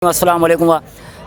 अस्सलाम वालेकुम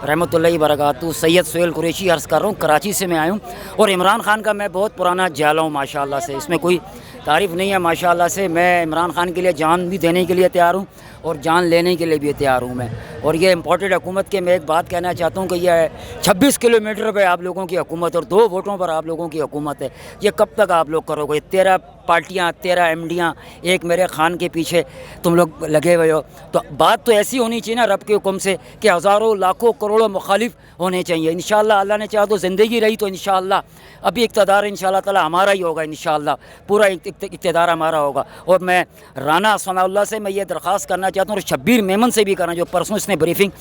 रहमतुल्लाहि बरकातहू। सैयद सुहेल कुरैशी अर्ज़ कर रहा हूँ, कराची से मैं आया हूँ और इमरान खान का मैं बहुत पुराना जाला हूँ माशाल्लाह से, इसमें कोई तारीफ़ नहीं है माशाल्लाह से। मैं इमरान खान के लिए जान भी देने के लिए तैयार हूँ और जान लेने के लिए भी तैयार हूँ मैं। और ये इम्पोर्टेड हुकूमत के मैं एक बात कहना चाहता हूँ कि ये 26 किलोमीटर पे आप लोगों की हुकूमत और 2 वोटों पर आप लोगों की हुकूमत है। ये कब तक आप लोग करोगे? 13 पार्टियाँ, 13 एमडियाँ, एक मेरे खान के पीछे तुम लोग लगे हुए हो। तो बात तो ऐसी होनी चाहिए ना रब के हुक्म से कि हज़ारों लाखों करोड़ों मुखालिफ होने चाहिए। इंशाअल्लाह अल्लाह ने चाहा तो ज़िंदगी रही तो इंशाअल्लाह अभी इक़्तिदार इंशाअल्लाह ताला हमारा ही होगा, इंशाअल्लाह पूरा इक़्तिदार हमारा होगा। और मैं राना सनाउल्लाह से मैं ये दरख्वास्त करना चाहता हूँ और शब्बीर मेमन से भी करना, जो परसों इसने ब्रीफिंग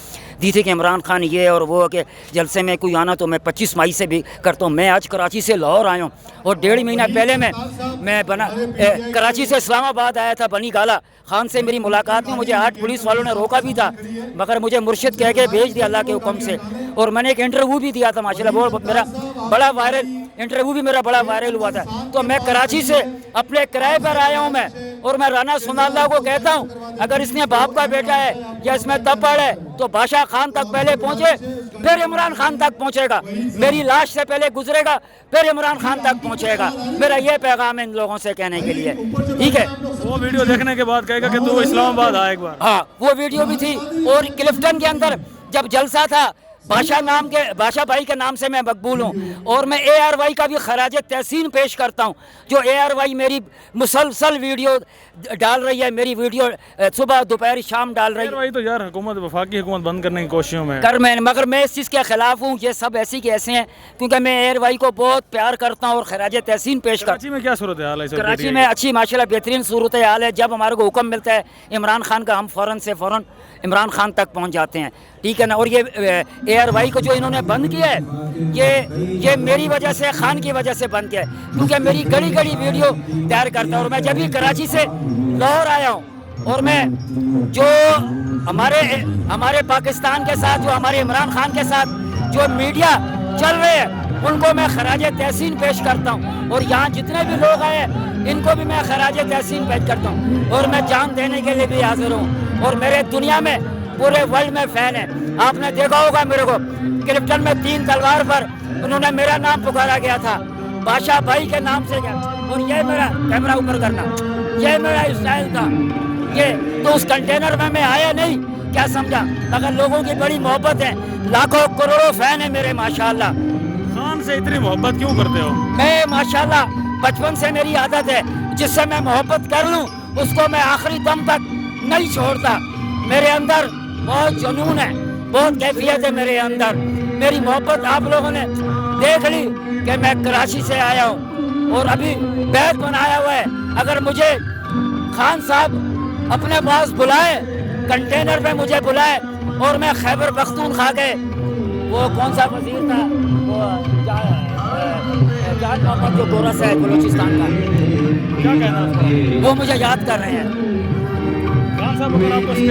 दी थी कि इमरान खान ये और वो के जलसे में कोई आना, तो मैं 25 मई से भी करता हूँ। मैं आज कराची से लाहौर आया हूँ और 1.5 महीना पहले मैं कराची से इस्लामाबाद आया था। बनी गाला खान से मेरी मुलाकात में मुझे 8 पुलिस वालों ने रोका भी था, मगर मुझे मुर्शिद कह के भेज दिया अल्लाह के हुक्म से। और मैंने एक इंटरव्यू भी दिया था माशाल्लाह, वो मेरा बड़ा वायरल इंटरव्यू भी मेरा बड़ा वायरल हुआ था। तो मैं कराची से अपने किराए पर आया हूँ मैं, और मैं राना सनाउल्लाह को कहता हूँ अगर इसने बाप का बेटा है या इसमें तपड़ है तो बादशाह खान तक पहले पहुँचे, फिर इमरान खान तक पहुँचेगा। मेरी लाश से पहले गुजरेगा, फिर इमरान खान तक पहुँचेगा। मेरा ये पैगाम है इन लोगों से कहने के लिए, ठीक है। वो वीडियो देखने के बाद कहेगा कि तू इस्लामाबाद आ एक बार। हाँ, वो वीडियो भी थी। और क्लिफ्टन के अंदर जब जलसा था, बादशाह भाई के नाम से मैं मकबूल हूँ और मैं ARY का भी खराज तहसीन पेश करता हूँ। जो ARY मेरी मुसलसल वीडियो डाल रही है, मेरी वीडियो सुबह दोपहर शाम डाल रही है। भाई तो यार हुकूमत वफाकी हुकूमत बंद करने की कोशिशों में मगर मैं इस चीज़ के ख़िलाफ़ हूँ। ये सब ऐसे के ऐसे हैं क्योंकि मैं ARY को बहुत प्यार करता हूँ और खराज तहसीन पेश करता हूँ। कराची में क्या सूरत हाल है? कराची में अच्छी माशाल्लाह बेहतरीन सूरत हाल है। जब हमारे को हुक्म मिलता है इमरान खान का, हम फ़ौरन इमरान खान तक पहुँच जाते हैं, ठीक है ना। और ये ARY को जो इन्होंने बंद किया है, ये मेरी वजह से, खान की वजह से बंद किया है, क्योंकि मेरी गड़ी वीडियो तैयार करता है। और मैं जब भी कराची से लाहौर आया हूँ और मैं जो हमारे पाकिस्तान के साथ, जो हमारे इमरान खान के साथ जो मीडिया चल रहे हैं, उनको मैं खराज तहसीन पेश करता हूँ। और यहाँ जितने भी लोग आए इनको भी मैं खराज तहसीन पेश करता हूँ और मैं जान देने के लिए भी हाजिर हूँ। और मेरे दुनिया में पूरे वर्ल्ड में फ़ैन है। आपने देखा होगा मेरे को क्लिफ्टन में 3 तलवार पर उन्होंने मेरा नाम पुकारा गया था, बादशाह भाई के नाम से गया। और ये मेरा कैमरा ऊपर करना, ये मेरा स्टाइल था। ये तो उस कंटेनर में मैं आया नहीं, क्या समझा, मगर लोगों की बड़ी मोहब्बत है, लाखों करोड़ों फ़ैन है मेरे माशाल्लाह। खान से इतनी मोहब्बत क्यों करते हो? मैं माशाल्लाह बचपन से मेरी आदत है, जिससे मैं मोहब्बत कर लूँ उसको मैं आखिरी दम तक नहीं छोड़ता। मेरे अंदर बहुत जुनून है, बहुत कैफियत है मेरे अंदर। मेरी मोहब्बत आप लोगों ने देख ली कि मैं कराची से आया हूँ और अभी बैग बनाया हुआ है। अगर मुझे खान साहब अपने पास बुलाए, कंटेनर पे मुझे बुलाए और मैं खैबर पख्तूनख्वा के, वो कौन सा वजीर था, वो जाट मोहम्मद जो गोरस है बलूचिस्तान का, क्या कहना है? वो मुझे याद कर रहे हैं। खान साहब अगर आपको